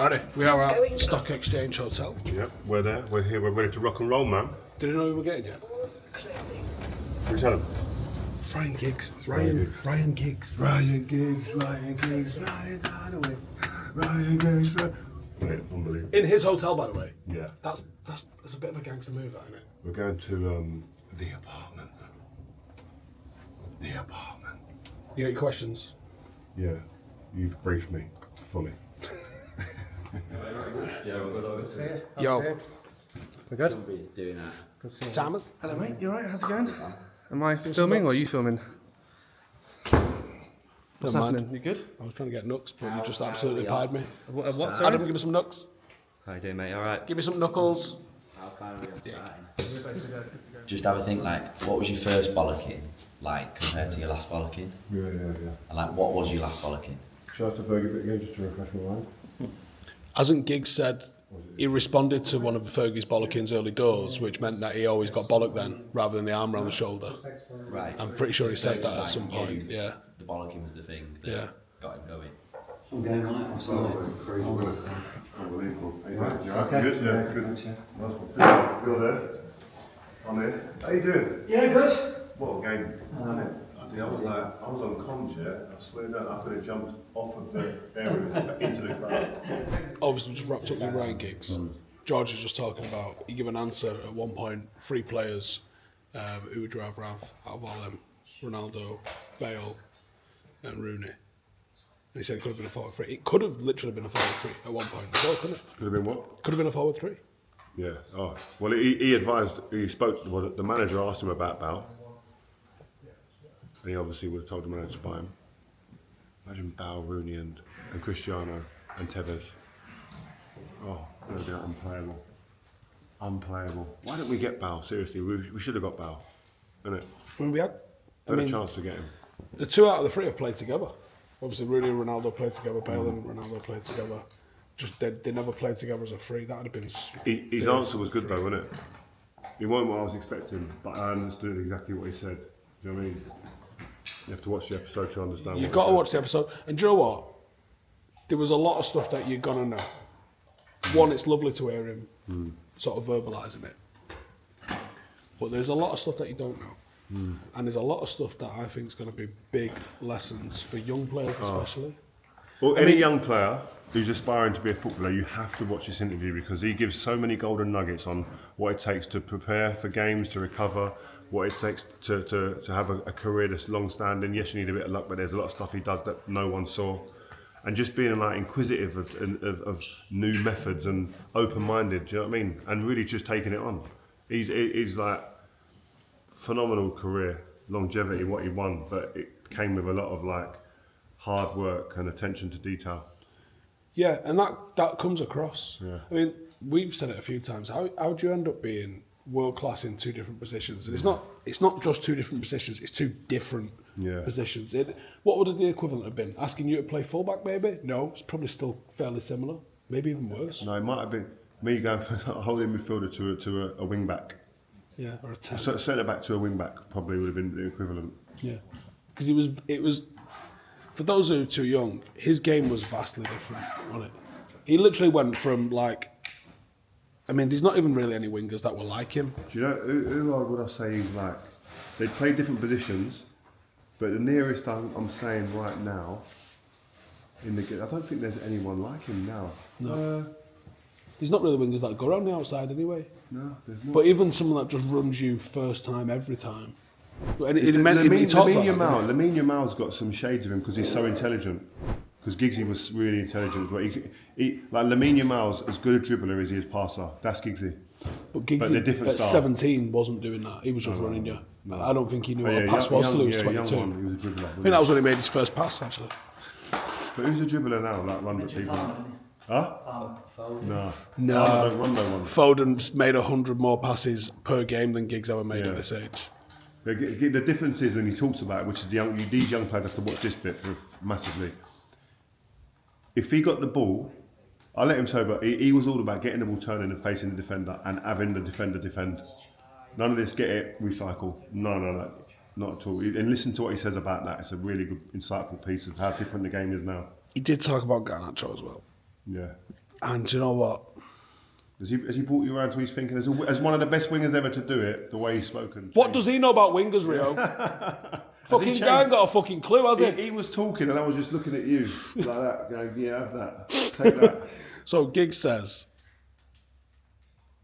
Alrighty, we are at Stock Exchange Hotel. Yep, we're there. We're here. We're ready to rock and roll, man. Did you know we were getting yet? Who tell him? It's Ryan Giggs. Ryan Giggs. Ryan Giggs. Ryan Giggs, Ryan Giggs, Ryan Dunaway, Ryan Giggs, Mate, unbelievable. In his hotel, by the way. Yeah. That's a bit of a gangster move, isn't it? We're going to the apartment. The apartment. You got your questions? Yeah, you've briefed me fully. Yo. We're good? Doing that. Good to see you. Thomas? Hello mate, you alright? How's it going? Am I filming or are you filming? What's happening? You good? I was trying to get nooks, but you just absolutely pied me. What, Adam, give me some nooks. How you doing, mate? Alright. Give me some knuckles. How far are we on starting? Just have a think, like, what was your first bollocking like compared to your last bollocking? Yeah. And like, what was your last bollocking? Shall I have to Fergie bit again just to refresh my mind? Hasn't Giggs said he responded to one of Fergie's bollockings early doors, which meant that he always got bollocked then, rather than the arm around the shoulder? Right. I'm pretty sure he said that at Like, some point, you- yeah. The bollocking was the thing that Yeah. got him going. I'm going right. I'm sorry. Unbelievable. Are you right? You're right? Good? Yeah, good. Nice one. You're there. I'm here. How you doing? Yeah, good. What a game. I was on comms, yeah. I swear down, I could have jumped off of the area into the crowd. Obviously, just wrapped up with Ryan Giggs. George was just talking about, he gave an answer at one point, 3 players who would you rather have out of all them? Ronaldo, Bale, and Rooney. And he said it could have been a forward 3. It could have literally been a forward 3 at one point as well, couldn't it? Could have been what? Could have been a forward 3. Yeah. Oh. Well, he advised, he spoke, well, the manager asked him about Bale. And he obviously would have told the manager to buy him. Imagine Bale, Rooney and Cristiano and Tevez. Oh, that would be unplayable. Unplayable. Why didn't we get Bale? Seriously, we should have got Bale. Innit? When we had, Had a chance to get him. the 2 out of the 3 have played together. Obviously, Rooney and Ronaldo played together, Bale and Ronaldo played together. Just they never played together as a 3. That would have been. His answer was good though, wasn't it? It wasn't what I was expecting, but I understood exactly what he said. Do you know what I mean? You have to watch the episode to understand. You've got to watch the episode. And do you know what? There was a lot of stuff that you're going to know. One, it's lovely to hear him sort of verbalising it. But there's a lot of stuff that you don't know. And there's a lot of stuff that I think is going to be big lessons for young players especially. Well, any young player who's aspiring to be a footballer, you have to watch this interview because he gives so many golden nuggets on what it takes to prepare for games, to recover, what it takes to have a career that's long-standing. Yes, you need a bit of luck, but there's a lot of stuff he does that no one saw. And just being like inquisitive of new methods and open-minded, do you know what I mean? And really just taking it on. He's like phenomenal career, longevity, what he won, but it came with a lot of like hard work and attention to detail. Yeah, and that comes across. Yeah. I mean, we've said it a few times. How do you end up being world class in 2 different positions? And it's not just 2 different positions. It's 2 different positions. What would the equivalent have been? Asking you to play fullback, maybe? No, it's probably still fairly similar. Maybe even worse. No, it might have been me going from a holding midfielder to a wing back. Yeah, or a 10. Centre back to a wing back probably would have been the equivalent. Yeah, because it was. For those who are too young, his game was vastly different, wasn't it? He literally went from like, I mean, there's not even really any wingers that were like him. Do you know who would I say he's like? They play different positions, but the nearest I'm saying right now, I don't think there's anyone like him now. No. There's not really wingers that go around the outside anyway. No, there's not. But even someone that just runs you first time every time. And Lamine Yamal's got some shades of him because he's so intelligent. Because Giggsy was really intelligent. But like Lamine Yamal's as good a dribbler as he is passer. That's Giggsy. But Giggsy they're different at style. 17 wasn't doing that. He was just running you. No. I don't think he knew what a pass was till he was 22. Young one, he was a dribbler. I think that was when he made his first pass, actually. But who's a dribbler now? Like runs at people. Huh? No. No. I don't run no one. Foden's made 100 more passes per game than Giggs ever made at this age. The difference is when he talks about it, which is these young players have to watch this bit massively. If he got the ball, I'll let him say, but he was all about getting the ball, turning and facing the defender and having the defender defend. None of this get it, recycle. No, not at all. And listen to what he says about that. It's a really good, insightful piece of how different the game is now. He did talk about Garnacho as well. Yeah. And do you know what? Has he brought you around to his thinking as one of the best wingers ever to do it, the way he's spoken? What does he know about wingers, Rio? Fucking guy ain't got a fucking clue, has he? He was talking and I was just looking at you like that, going, yeah, have that. Take that. So Giggs says,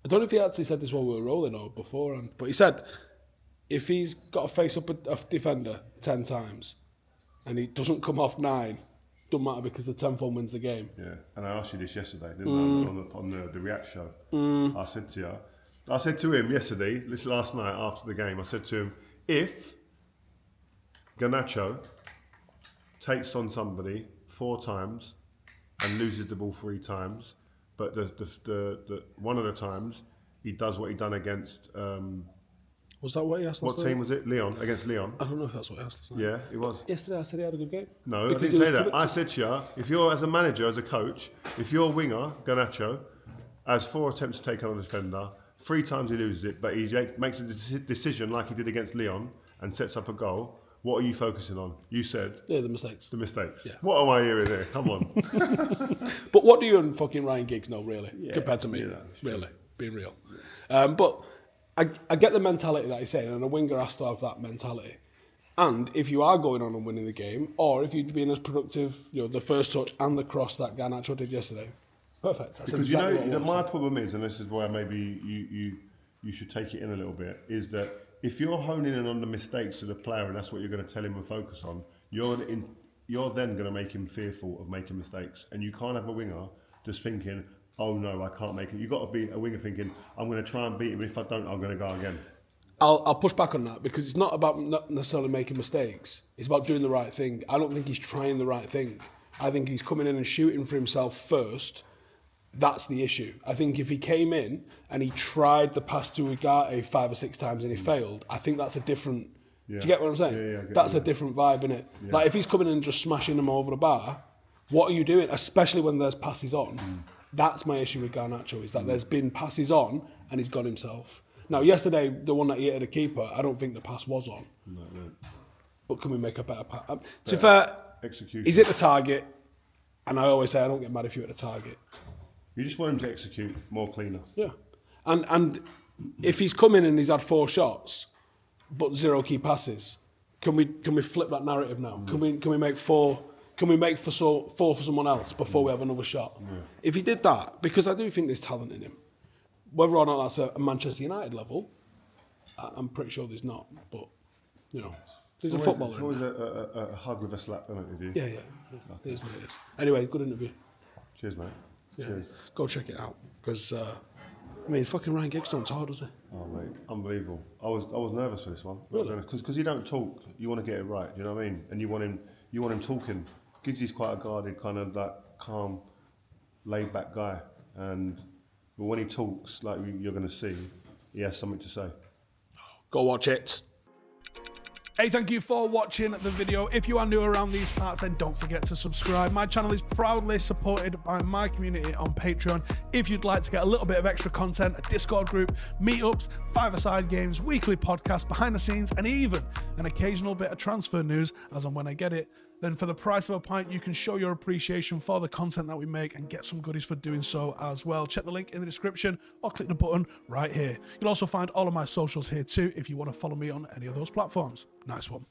I don't know if he actually said this while we were rolling or beforehand, but he said, if he's got to face up a defender 10 times and he doesn't come off 9, doesn't matter because the 10th one wins the game. Yeah, and I asked you this yesterday, didn't I, on the React show. I said to him yesterday, last night after the game, I said to him, if Garnacho takes on somebody 4 times and loses the ball 3 times, but the one of the times he does what he done against. Was that what he asked last night? What team was it? Leon, against Leon. I don't know if that's what he asked last night. Yeah, it was. Yesterday I said he had a good game. No, Because I didn't say that. I said to you, if you're as a manager, as a coach, if your winger, Garnacho, has 4 attempts to take on a defender, 3 times he loses it, but he makes a decision like he did against Leon and sets up a goal, what are you focusing on? You said... Yeah, the mistakes. The mistakes. Yeah. What am I hearing here? Come on. But what do you and fucking Ryan Giggs know, really, compared to me? Yeah, really, being real. But I get the mentality that he's saying, and a winger has to have that mentality. And if you are going on and winning the game, or if you've been as productive, the first touch and the cross that Garnacho did yesterday, perfect. That's Because exactly what my problem is, and this is why maybe you should take it in a little bit, is that if you're honing in on the mistakes of the player and that's what you're going to tell him and focus on, you're then going to make him fearful of making mistakes. And you can't have a winger just thinking, oh no, I can't make it. You've got to be a winger thinking, I'm going to try and beat him. If I don't, I'm going to go again. I'll push back on that because it's not about not necessarily making mistakes. It's about doing the right thing. I don't think he's trying the right thing. I think he's coming in and shooting for himself first. That's the issue. I think if he came in and he tried the pass to Ugarte 5 or 6 times and he failed, I think that's a different... Do you get what I'm saying? Yeah, that's a different vibe, innit? Yeah. Like if he's coming in and just smashing them over the bar, what are you doing? Especially when there's passes on. That's my issue with Garnacho, is that there's been passes on and he's got himself. Now, yesterday, the one that he hit at the keeper, I don't think the pass was on. No. But can we make a better pass? To be fair, execution. He's hit the target, and I always say I don't get mad if you hit the target. You just want him to execute more cleaner. Yeah. And if he's come in and he's had 4 shots, but 0 key passes, can we flip that narrative now? Can we make 4? Can we make 4 for someone else before we have another shot? Yeah. If he did that, because I do think there's talent in him, whether or not that's a Manchester United level, I'm pretty sure there's not. But he's a footballer. It's always a hug with a slap, isn't it? Yeah. It is what it is. Anyway, good interview. Cheers, mate. Yeah. Cheers. Go check it out because fucking Ryan Giggs don't talk, does he? Oh mate, unbelievable. I was nervous for this one. Really? Because you don't talk, you want to get it right. Do you know what I mean? And you want him talking. Giggs is quite a guarded, kind of that calm, laid back guy, but when he talks, like you're going to see, he has something to say. Go watch it. Hey, thank you for watching the video. If you are new around these parts, then don't forget to subscribe. My channel is proudly supported by my community on Patreon. If you'd like to get a little bit of extra content, a Discord group, meetups, 5-a-side games, weekly podcasts, behind the scenes, and even an occasional bit of transfer news as and when I get it, then for the price of a pint, you can show your appreciation for the content that we make and get some goodies for doing so as well. Check the link in the description or click the button right here. You'll also find all of my socials here too if you want to follow me on any of those platforms. Nice one.